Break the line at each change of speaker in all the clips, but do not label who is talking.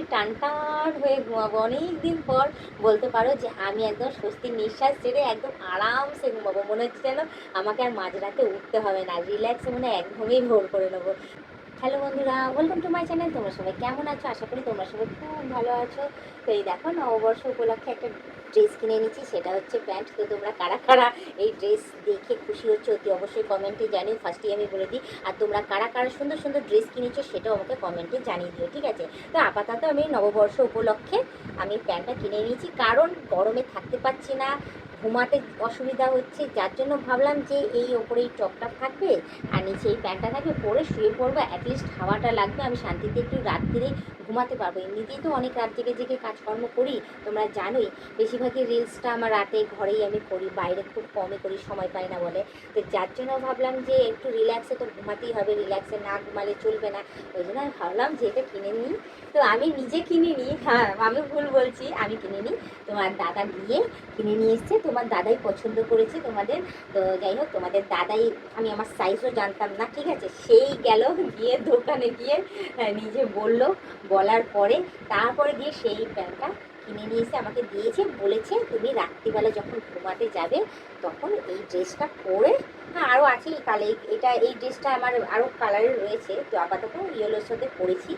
রিল্যাক্সে টান টান হয়ে ঘুমাবো। অনেক দিন পর বলতে পারো যে আমি একদম স্বস্তির নিঃশ্বাস ছেড়ে একদম আরামসে ঘুমাবো। মনে হচ্ছে যেন আমাকে আর মাঝরাতে উঠতে হবে না, রিল্যাক্সে মনে হয় এক ঘুমেই ভোর করে নেবো। হ্যালো বন্ধুরা, ওয়েলকাম টু মাই চ্যানেল। তোমরা সবাই কেমন আছো? আশা করি তোমরা সবাই খুব ভালো আছো। তো এই দেখো, নববর্ষ উপলক্ষে একটা ড্রেস কিনে নিচ্ছি, সেটা হচ্ছে প্যান্ট। তো তোমরা কারা কারা এই ড্রেস দেখে খুশি হচ্ছে অতি অবশ্যই কমেন্টে জানিও, ফার্স্টেই আমি বলে দিই। আর তোমরা কারা কারা সুন্দর সুন্দর ড্রেস কিনেছো সেটাও আমাকে কমেন্টে জানিয়ে দিও, ঠিক আছে? তো আপাতত আমি নববর্ষ উপলক্ষে আমি প্যান্টটা কিনে নিয়েছি, কারণ গরমে থাকতে পারছি না, ঘুমাতে অসুবিধা হচ্ছে, যার জন্য ভাবলাম যে এই ওপরে এই টপটা থাকবে আর নিচে এই প্যান্টটা থাকবে, পরে শুয়ে পড়বো, অ্যাটলিস্ট হাওয়াটা লাগবে, আমি শান্তিতে একটু রাত্রে ঘুমাতে পারবো। এমনিতেই তো অনেক রাত জেগে জেগে কাজকর্ম করি, তোমরা জানোই। বেশিরভাগই রিলসটা আমার রাতে ঘরেই আমি করি, বাইরে খুব কমই করি, সময় পাই না বলে। তো যার জন্য ভাবলাম যে একটু রিল্যাক্সে তো ঘুমাতেই হবে, রিল্যাক্সে না ঘুমালে চলবে না। ওই জন্য আমি ভাবলাম যে এটা কিনে নিই। তো আমি নিজে কিনে নিই, হ্যাঁ আমি ভুল বলছি, আমি কিনে নিই। তোমার দাদা গিয়ে কিনে নিয়ে এসছে, তোমার দাদাই পছন্দ করেছে তোমাদের। তো যাই হোক, তোমাদের দাদাই, আমি আমার সাইজও জানতাম না, ঠিক আছে, সেই গেল গিয়ে দোকানে গিয়ে নিজে বলল, বলার পরে তারপরে গিয়ে সেই প্যান্টটা কিনে নিয়ে এসে আমাকে দিয়েছে, বলেছে তুমি রাত্রিবেলা যখন ঘুমাতে যাবে তখন এই ড্রেসটা পরে, হ্যাঁ আরও আছে এই কালার, এটা এই ড্রেসটা আমার আরও কালারের রয়েছে, তো আপাতত ইয়েলোর সাথে পরেছি।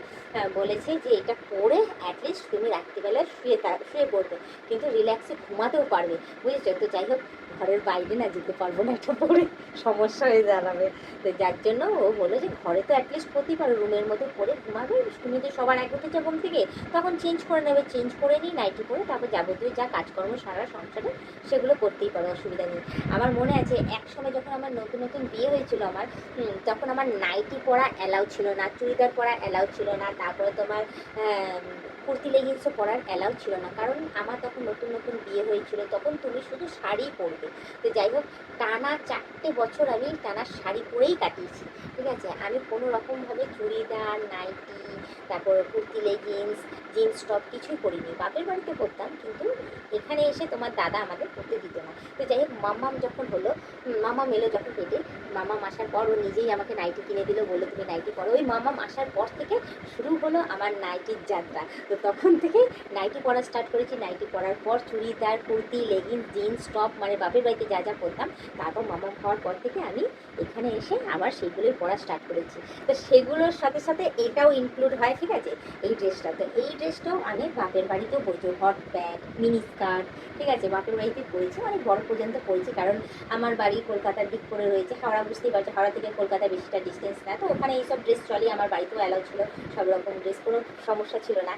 বলেছে যে এটা পরে অ্যাটলিস্ট তুমি রাত্রিবেলা শুয়ে পড়বে, কিন্তু রিল্যাক্সে ঘুমাতেও পারবে, বুঝেছো? তো যাই হোক, ঘরের বাইরে না যেতে পারবো না, এটা পরে সমস্যা হয়ে দাঁড়াবে। তো যার জন্য ও বললো যে ঘরে তো অ্যাটলিস্ট করতেই পারো, রুমের মধ্যে পরে ঘুমাবে, তুমি তো সবার এক উঠেছো ঘুম থেকে, তখন চেঞ্জ করে নেবে, চেঞ্জ করে নিই নাইটি পরে, তারপর যাবতীয় যা কাজকর্ম সারা সংসারে সেগুলো করতেই পারো, অসুবিধা নেই। আমার মনে আছে এক সময় যখন আমার নতুন নতুন বিয়ে হয়েছিল আমার, তখন আমার নাইটি পরা অ্যালাউ ছিল না, চুড়িদার পরা অ্যালাউ ছিল না, তারপরে তোমার কুর্তি লেগিংসও পরার অ্যালাউ ছিল না, কারণ আমার তখন নতুন নতুন বিয়ে হয়েছিল, তখন তুমি শুধু শাড়ি পরবে। তো যাই হোক, টানা 4টে বছর আমি টানা শাড়ি পরেই কাটিয়েছি, ঠিক আছে? আমি কোনো রকমভাবে চুড়িদার, নাইটি, তারপর কুর্তি লেগিংস, জিন্স টপ কিছুই পরিনি। বাপের বাড়িতে পরতাম, কিন্তু এখানে এসে তোমার দাদা আমাদের পরতে দিত না। তো যাই হোক, মাম্মাম যখন হলো, মাম্মাম এলো যখন পেটে, মাম্মাম আসার পর ও নিজেই আমাকে নাইটি কিনে দিল, বললো তুমি নাইটি পরো। ওই মাম্মাম আসার পর থেকে শুরু হলো আমার নাইটির যাত্রা। তো তখন থেকে নাইটি পরা স্টার্ট করেছি, নাইটি পরার পর churidar, kurti, leggings, jeans top, মানে বাপের বাড়িতে যা যা পরতাম, তারপর মাম্মাম খাওয়ার পর থেকে আমি এখানে এসে আবার সেইগুলোই পরা স্টার্ট করেছি। তো সেগুলোর সাথে সাথে এটাও ইনক্লুড হয়, ঠিক আছে, এই ড্রেসটা। তো এই ড্রেসটাও আমি বাপের বাড়িতেও পরেছি, হট প্যান্ট, মিনি স্কার্ট, ঠিক আছে, বাপের বাড়িতে পরেছি, অনেক বড় পর্যন্ত পরেছি, কারণ আমার বাড়ি কলকাতার দিক করে রয়েছে, হাওড়া বুঝতেই পারছো, হাওড়া থেকে কলকাতা বেশিটা ডিস্টেন্স না, তো ওখানে এইসব ড্রেস চলে, আমার বাড়িতেও অ্যালাউ ছিল সব রকম ড্রেস, কোনো সমস্যা ছিল না।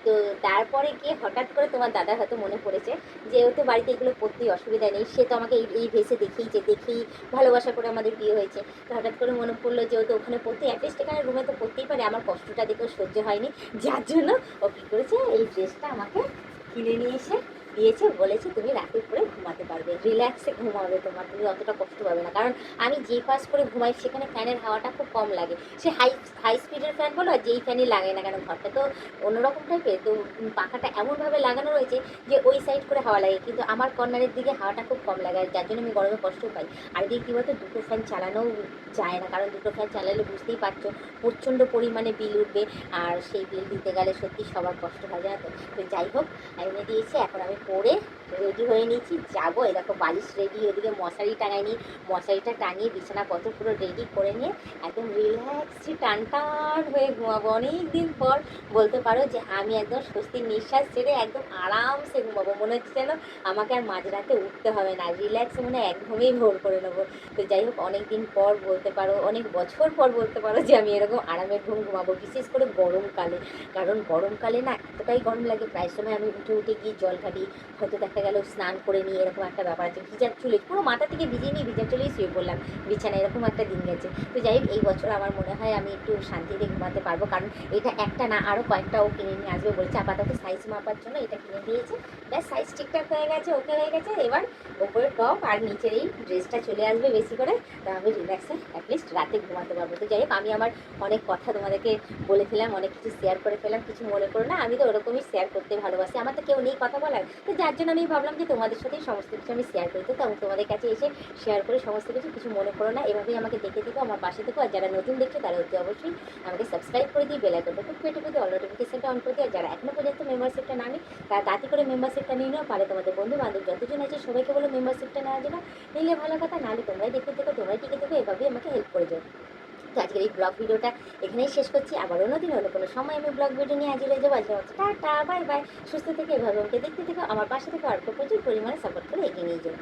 তো তারপরে গিয়ে হঠাৎ করে তোমার দাদার হয়তো মনে পড়েছে যে ও তো বাড়িতে এগুলো পরতেই অসুবিধা নেই, সে তো আমাকে এই ভেসে দেখেইছে, দেখেই ভালোবাসা করে আমাদের বিয়ে হয়েছে। তো হঠাৎ করে মনে পড়লো যে ও তো ওখানে পড়তে, অ্যাটলিস্ট এখানে রুমে তো পড়তেই পারে, আমার কষ্টটা দেখেও সহ্য হয়নি, যার জন্য ও কী করেছে, এই ড্রেসটা আমাকে কিনে নিয়ে এসে দিয়েছে, বলেছে তুমি রাতে পরে ঘুমাতে পারবে, রিল্যাক্সে ঘুমাবে, তোমার তুমি অতটা কষ্ট পাবে না। কারণ আমি যেই পাস করে ঘুমাই সেখানে ফ্যানের হাওয়াটা খুব কম লাগে, সে হাই হাই স্পিডের ফ্যান বলো আর যেই ফ্যানই লাগে না কেন, ঘরটা তো অন্যরকম টাইপের, তো পাখাটা এমনভাবে লাগানো রয়েছে যে ওই সাইড করে হাওয়া লাগে, কিন্তু আমার কর্নারের দিকে হাওয়াটা খুব কম লাগে, আর যার জন্য আমি গরমে কষ্ট পাই। আর এদিকে কী বলতো, দুটো ফ্যান চালানোও যায় না, কারণ দুটো ফ্যান চালালে বুঝতেই পারছো প্রচণ্ড পরিমাণে বিল উঠবে, আর সেই বিল দিতে গেলে সত্যি সবার কষ্ট হয়ে যায়। তো যাই হোক, এনে দিয়েছে, এখন আমি পরে রেডি হয়ে নিয়েছি, যাবো। এই দেখো বালিশ রেডি, ওদিকে মশারি টাঙাই নি, মশারিটা টাঙিয়ে বিছানাপত্র পুরো রেডি করে নিয়ে একদম রিল্যাক্সে টান টান হয়ে ঘুমাবো। অনেক দিন পর বলতে পারো যে আমি একদম স্বস্তির নিঃশ্বাস ছেড়ে একদম আরামসে ঘুমাবো, মনে হচ্ছে যেন আমাকে আর মাঝরাতে উঠতে হবে না, রিল্যাক্সে মনে এক ঘুমেই ভোর করে নেবো। তো যাই হোক, অনেক দিন পর বলতে পারো, অনেক বছর পর বলতে পারো যে আমি এরকম আরামের ঘুম ঘুমাবো, বিশেষ করে গরমকালে। কারণ গরমকালে না এতটাই গরম লাগে, প্রায় সময় আমি উঠে উঠে গিয়ে জল ঘাটি, হয়তো দেখা গেল স্নান করে নিয়ে, এরকম একটা ব্যাপার আছে, ভিজার চুলে পুরো মাথা থেকে ভিজিয়ে নিয়ে ভিজার চুলেই শুয়ে পড়লাম বিছানায়, এরকম একটা দিন গেছে। তো যাই হোক, এই বছর আমার মনে হয় আমি একটু শান্তিতে ঘুমাতে পারবো, কারণ এটা একটা না আরও কয়েকটাও কিনে নিয়ে আসবে বলছে, আপাতত সাইজ মাপার জন্য এটা কিনে দিয়েছে, ব্যাস সাইজ ঠিকঠাক হয়ে গেছে, ওকে হয়ে গেছে, এবার ওপরে টপ আর নিচের এই ড্রেসটা চলে আসবে বেশি করে, তা আমি রিল্যাক্সে অ্যাটলিস্ট রাতে ঘুমাতে পারবো। তো যাই হোক, আমি আমার অনেক কথা তোমাদেরকে বলে ফেলাম, অনেক কিছু শেয়ার করে ফেলাম, কিছু মনে করো না, আমি তো ওরকমই শেয়ার করতে ভালোবাসি, আমার তো কেউ নেই কথা বলার, তো যার জন্য আমি ভাবলাম যে তোমাদের সাথেই সমস্ত কিছু আমি শেয়ার করি। তো তোমাদের কাছে এসে শেয়ার করে সমস্ত কিছু, কিছু মনে করো না, এভাবেই আমাকে দেখে থেকো, আমার পাশে থেকো। আর যারা নতুন দেখছো তারা অতি অবশ্যই আমাকে সাবস্ক্রাইব করে দিয়ে বেল আইকনটা টিপে দিয়ে অল নোটিফিকেশনটা অন করে দিও। আর যারা এখনো পর্যন্ত মেম্বারশিপটা না নিই তারা তাড়াতাড়ি করে মেম্বারশিপটা নিয়ে নাও। পারে তোমাদের বন্ধু বান্ধব যতজন আছে সবাইকে বলো মেম্বারশিপটা নেওয়ার জন্য। নিলে ভালো কথা, নাহলে তোমরাই দেখতে থেকো, তোমরাই টিকে থেকো, এভাবেই আমাকে হেল্প করে যাও। তো আজকের এই ব্লগ ভিডিওটা এখানেই শেষ করছি। আবার অন্যদিন অন্য কোনো সময় আমি ব্লগ ভিডিও নিয়ে হাজির হয়ে যাবো। আজকের মতো টাটা, বাই বাই। সুস্থ থেকে এভাবে আমাকে দেখতে থেকো, আমার পাশে থেকে আর প্রচুর পরিমাণে সাপোর্ট করে এগিয়ে নিয়ে যাবো।